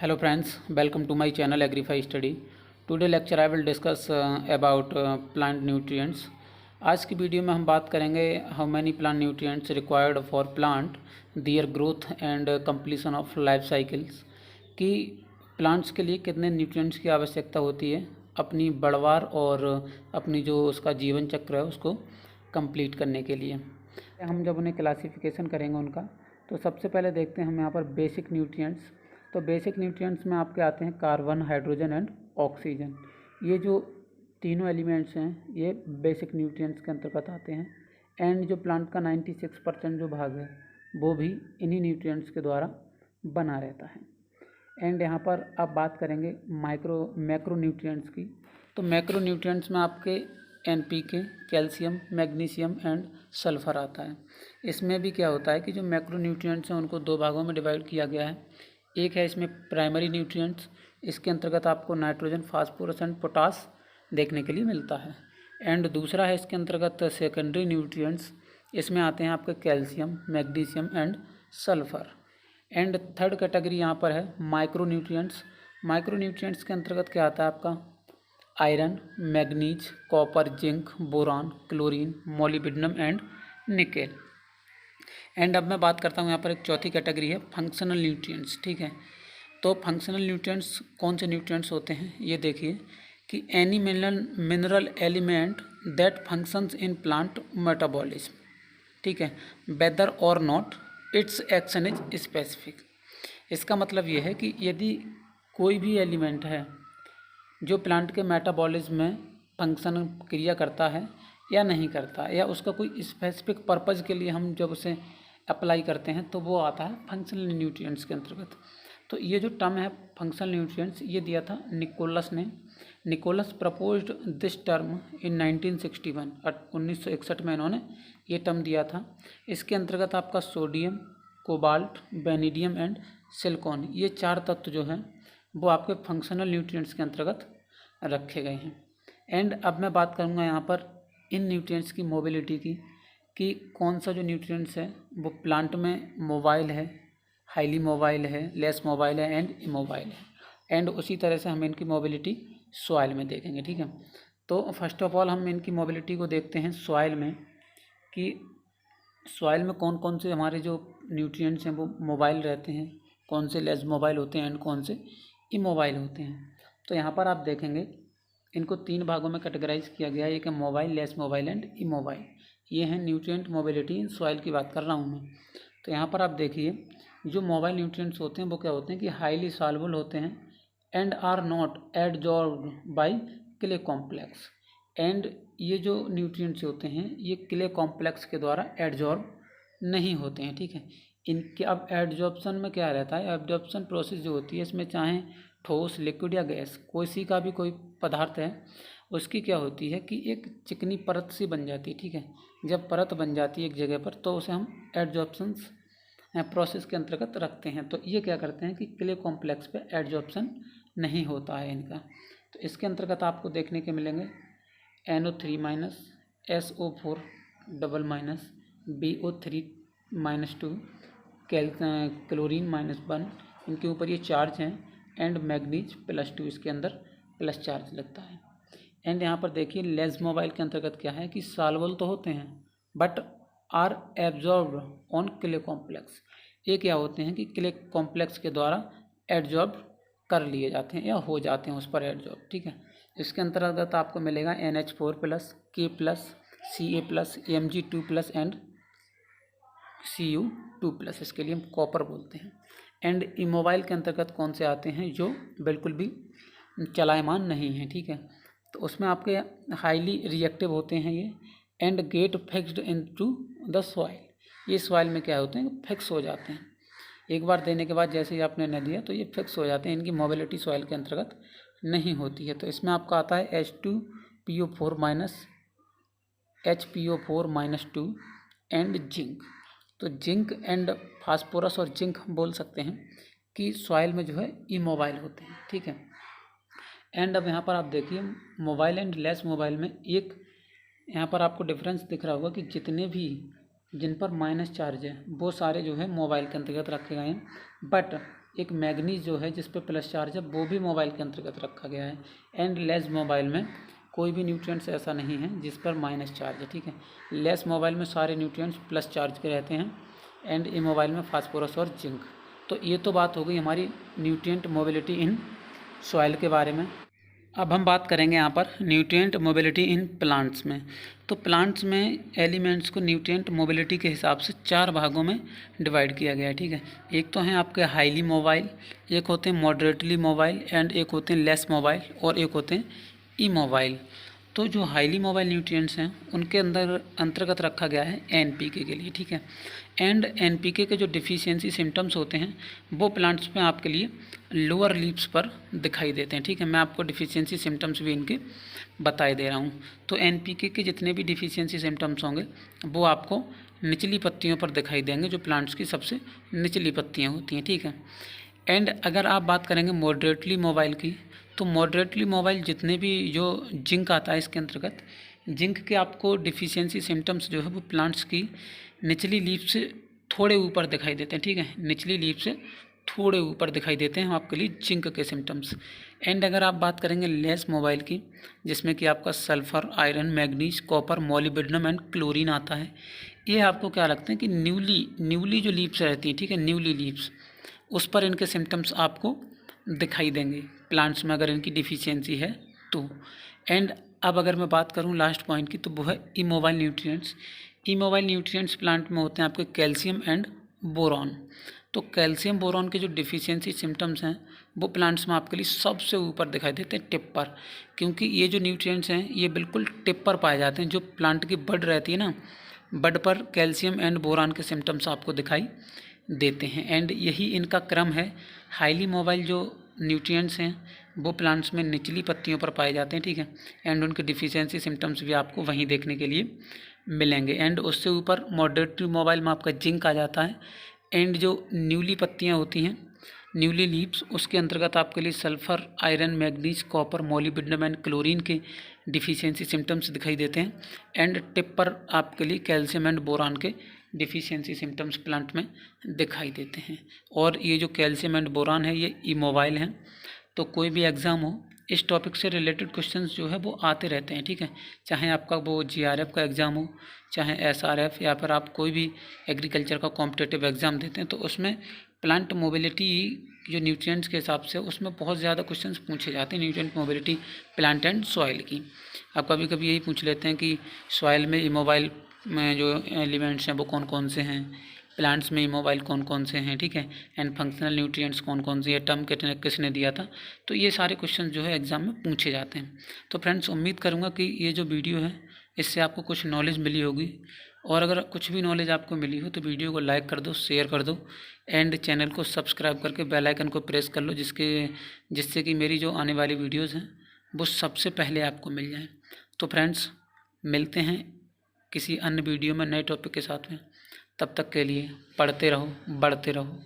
Hello friends, welcome to my channel Agrify Study. Today lecture I will discuss about plant nutrients. आज की video में हम बात करेंगे how many plant nutrients required for plant their growth and completion of life cycles, कि plants के लिए कितने न्यूट्रिएंट्स की आवश्यकता होती है अपनी बढ़वार और अपनी जो उसका जीवन चक्र है उसको कंप्लीट करने के लिए। हम जब उन्हें क्लासिफिकेशन करेंगे उनका, तो सबसे पहले देखते हैं हम यहाँ पर बेसिक न्यूट्रिएंट्स। तो बेसिक न्यूट्रिएंट्स में आपके आते हैं कार्बन, हाइड्रोजन एंड ऑक्सीजन। ये जो तीनों एलिमेंट्स हैं ये बेसिक न्यूट्रिएंट्स के अंतर्गत आते हैं। एंड जो प्लांट का 96% जो भाग है वो भी इन्हीं न्यूट्रिएंट्स के द्वारा बना रहता है। एंड यहाँ पर आप बात करेंगे मैक्रो न्यूट्रिएंट्स की। तो मैक्रो न्यूट्रिएंट्स में आपके NPK, calcium, magnesium and sulphur आता है। इसमें भी क्या होता है कि जो मैक्रो न्यूट्रिएंट्स हैं उनको दो भागों में डिवाइड किया गया है। एक है इसमें प्राइमरी न्यूट्रिएंट्स, इसके अंतर्गत आपको नाइट्रोजन, फास्फोरस एंड पोटास देखने के लिए मिलता है। एंड दूसरा है इसके अंतर्गत सेकेंडरी न्यूट्रिएंट्स, इसमें आते हैं आपके calcium, magnesium and sulphur. And third category यहाँ पर है माइक्रो न्यूट्रिएंट्स। माइक्रो न्यूट्रिएंट्स के अंतर्गत क्या आता है आपका iron, manganese, copper, zinc, boron, chlorine, molybdenum and nickel. And अब मैं बात करता हूँ यहाँ पर एक चौथी कैटेगरी है फंक्शनल न्यूट्रिएंट्स। ठीक है, तो फंक्शनल न्यूट्रिएंट्स कौन से न्यूट्रिएंट्स होते हैं ये देखिए कि any mineral element that functions in plant metabolism. ठीक है, वेदर और not it's action is specific. इसका मतलब ये है कि यदि कोई भी एलिमेंट है जो प्लांट के मेटाबॉलिज्म में फंक्शन क्रिया करता है या नहीं करता, या उसका कोई स्पेसिफिक पर्पज़ के लिए हम जब उसे अप्लाई करते हैं तो वो आता है फंक्शनल न्यूट्रिएंट्स के अंतर्गत। तो ये जो टर्म है फंक्शनल न्यूट्रिएंट्स ये दिया था निकोलस ने। Nicholas proposed this term in 1961, 1961 में इन्होंने ये टर्म दिया था। इसके अंतर्गत आपका सोडियम, कोबाल्ट, बेनिडियम एंड सिलिकॉन, ये चार तत्व जो हैं वो आपके फंक्शनल न्यूट्रिएंट्स के अंतर्गत रखे गए हैं। एंड अब मैं बात करूँगा यहाँ पर इन न्यूट्रिएंट्स की मोबिलिटी की, कि कौन सा जो न्यूट्रिएंट्स है वो प्लांट में मोबाइल है, हाईली मोबाइल है, लेस मोबाइल है एंड इमोबाइल है। एंड उसी तरह से हम इनकी मोबिलिटी सॉइल में देखेंगे। ठीक है, तो फर्स्ट ऑफ ऑल हम इनकी मोबिलिटी को देखते हैं सॉइल में, कि सॉइल में कौन कौन से हमारे जो न्यूट्रिएंट्स हैं वो मोबाइल रहते हैं, कौन से लेस मोबाइल होते हैं एंड कौन से इमोबाइल होते हैं। तो यहाँ पर आप देखेंगे इनको तीन भागों में कैटेगराइज किया गया है। एक है mobile, less mobile and immobile. ये है न्यूट्रिएंट मोबिलिटी इन सॉइल की बात कर रहा हूँ मैं। तो यहाँ पर आप देखिए जो मोबाइल न्यूट्रिएंट्स होते हैं वो क्या होते हैं कि हाईली सॉल्युबल होते हैं and are not adsorbed by clay complex. And ये जो न्यूट्रिएंट्स होते हैं ये क्ले कॉम्प्लेक्स के द्वारा एडजॉर्ब नहीं होते हैं। ठीक है, इनके अब एडजॉर्प्शन में क्या रहता है, एब्जॉर्प्शन प्रोसेस जो होती है इसमें चाहे ठोस, लिक्विड या गैस कोई सी का भी कोई पदार्थ है उसकी क्या होती है कि एक चिकनी परत सी बन जाती है। ठीक है, जब परत बन जाती है एक जगह पर तो उसे हम एडजॉर्प्शंस प्रोसेस के अंतर्गत रखते हैं। तो ये क्या करते हैं कि क्ले कॉम्प्लेक्स पे एडजॉर्प्शन नहीं होता है इनका। तो इसके अंतर्गत आपको देखने के मिलेंगे NO3-, SO4 double minus, BO3-2, chlorine -1, इनके ऊपर ये चार्ज हैं एंड मैग्नीज +2, इसके अंदर प्लस चार्ज लगता है। एंड यहाँ पर देखिए लेस मोबाइल के अंतर्गत क्या है कि सॉल्युबल तो होते हैं but are absorbed on clay complex. ये क्या होते हैं कि क्ले कॉम्प्लेक्स के द्वारा एब्जॉर्ब कर लिए जाते हैं या हो जाते हैं उस पर एब्जॉर्ब। ठीक है, इसके अंतर्गत आपको मिलेगा NH4+, K+, Ca+, Mg2+ and Cu2+, इसके लिए हम कॉपर बोलते हैं। एंड इमोबाइल के अंतर्गत कौन से आते हैं जो बिल्कुल भी चलायमान नहीं है। ठीक है, तो उसमें आपके हाईली रिएक्टिव होते हैं ये and get fixed into the soil. ये सॉइल में क्या होते हैं फिक्स हो जाते हैं, एक बार देने के बाद जैसे ही आपने न दिया तो ये फिक्स हो जाते हैं, इनकी मोबिलिटी सॉइल के अंतर्गत नहीं होती है। तो इसमें आपका आता है H2PO4-, HPO4-2 एंड जिंक। तो जिंक एंड फास्फोरस और जिंक बोल सकते हैं कि सॉइल में जो है इमोबाइल होते हैं। ठीक है, एंड अब यहाँ पर आप देखिए मोबाइल एंड लेस मोबाइल में एक यहाँ पर आपको डिफरेंस दिख रहा होगा कि जितने भी जिन पर माइनस चार्ज है वो सारे जो है मोबाइल के अंतर्गत रखे गए हैं, बट एक मैग्नीज जो है जिस पे प्लस चार्ज है वो भी मोबाइल के अंतर्गत रखा गया है। एंड लेस मोबाइल में कोई भी न्यूट्रिएंट्स ऐसा नहीं है जिस पर माइनस चार्ज है, ठीक है। लेस मोबाइल में सारे न्यूट्रिएंट्स प्लस चार्ज के रहते हैं एंड ए मोबाइल में फास्फोरस और जिंक। तो ये तो बात हो गई हमारी न्यूट्रिएंट मोबिलिटी इन सॉइल के बारे में। अब हम बात करेंगे यहाँ पर न्यूट्रिएंट मोबिलिटी इन प्लांट्स में। तो प्लांट्स में एलिमेंट्स को न्यूट्रिएंट मोबिलिटी के हिसाब से 4 भागों में डिवाइड किया गया है, ठीक है। एक तो हैं आपके हाईली मोबाइल, एक होते हैं मॉडरेटली मोबाइल एंड एक होते हैं लेस मोबाइल और एक होते हैं इमोबाइल। तो जो हाईली मोबाइल न्यूट्रिएंट्स हैं उनके अंतर्गत रखा गया है एनपीके के लिए, ठीक है। एंड एनपीके के जो डिफिशियंसी सिम्टम्स होते हैं वो प्लांट्स में आपके लिए लोअर लीव्स पर दिखाई देते हैं, ठीक है। मैं आपको डिफिशियंसी सिम्टम्स भी इनके बताए दे रहा हूँ। तो एनपीके के जितने भी डिफिशियंसी सिम्टम्स होंगे वो आपको निचली पत्तियों पर दिखाई देंगे, जो प्लांट्स की सबसे निचली पत्तियाँ होती हैं, ठीक है। एंड अगर आप बात करेंगे मॉडरेटली मोबाइल की, तो मॉडरेटली मोबाइल जितने भी जो जिंक आता है इसके अंतर्गत, जिंक के आपको डिफिशियंसी सिम्टम्स जो है वो प्लांट्स की निचली लीफ से थोड़े ऊपर दिखाई देते हैं, ठीक है। निचली लीफ से थोड़े ऊपर दिखाई देते हैं आपके लिए जिंक के सिम्टम्स। एंड अगर आप बात करेंगे लेस मोबाइल की, जिसमें कि आपका sulphur, iron, manganese, copper, molybdenum and chlorine आता है, ये आपको क्या लगता है कि न्यूली जो लीव्स रहती हैं, ठीक है, न्यूली लीव्स, उस पर इनके सिम्टम्स आपको दिखाई देंगे प्लांट्स में अगर इनकी डिफिशियंसी है तो। एंड अब अगर मैं बात करूं लास्ट पॉइंट की, तो वो है immobile nutrients. Immobile nutrients plant में होते हैं आपके कैल्शियम एंड बोरॉन। तो कैल्शियम बोरॉन के जो डिफिशियंसी सिम्टम्स हैं वो प्लांट्स में आपके लिए सबसे ऊपर दिखाई देते हैं टिप पर, क्योंकि ये जो न्यूट्रिएंट्स हैं ये बिल्कुल टिप पर पाए जाते हैं। जो प्लांट की बड रहती है ना, बड पर कैल्शियम एंड बोरॉन के सिम्टम्स आपको दिखाई देते हैं। एंड यही इनका क्रम है। हाईली मोबाइल जो न्यूट्रिएंट्स हैं वो प्लांट्स में निचली पत्तियों पर पाए जाते हैं, ठीक है। एंड उनके डिफिशियंसी सिम्टम्स भी आपको वहीं देखने के लिए मिलेंगे। एंड उससे ऊपर मॉडरेटली मोबाइल में आपका जिंक आ जाता है। एंड जो न्यूली पत्तियाँ होती हैं, न्यूली लीव्स, उसके अंतर्गत आपके लिए sulphur, iron, manganese, copper, molybdenum and chlorine के डिफिशियंसी सिम्टम्स दिखाई देते हैं। एंड टिप पर आपके लिए कैल्शियम एंड बोरान के डिफिशियंसी सिम्टम्स प्लांट में दिखाई देते हैं। और ये जो कैल्शियम एंड बोरान है ये इमोबाइल हैं। तो कोई भी एग्ज़ाम हो, इस टॉपिक से रिलेटेड क्वेश्चंस जो है वो आते रहते हैं, ठीक है। चाहे आपका वो जीआरएफ का एग्ज़ाम हो, चाहे एसआरएफ, या फिर आप कोई भी एग्रीकल्चर का कॉम्पिटिटिव एग्ज़ाम देते हैं, तो उसमें प्लांट मोबिलिटी जो न्यूट्रिएंट्स के हिसाब से उसमें बहुत ज़्यादा क्वेश्चंस पूछे जाते हैं nutrient mobility plant and soil की। आप कभी कभी यही पूछ लेते हैं कि सॉइल में इमोबाइल में जो एलिमेंट्स हैं वो कौन कौन से हैं, प्लांट्स में इमोबाइल कौन कौन से हैं, ठीक है। एंड फंक्शनल न्यूट्रिएंट्स कौन कौन से, ये टर्म किसने दिया था। तो ये सारे क्वेश्चन जो है एग्ज़ाम में पूछे जाते हैं। तो फ्रेंड्स, उम्मीद करूँगा कि ये जो वीडियो है इससे आपको कुछ नॉलेज मिली होगी। और अगर कुछ भी नॉलेज आपको मिली हो तो वीडियो को लाइक कर दो, शेयर कर दो एंड चैनल को सब्सक्राइब करके बेल आइकन को प्रेस कर लो, जिससे कि मेरी जो आने वाली वीडियोज़ हैं वो सबसे पहले आपको मिल जाएँ। तो फ्रेंड्स, मिलते हैं किसी अन्य वीडियो में नए टॉपिक के साथ में। तब तक के लिए पढ़ते रहो, बढ़ते रहो।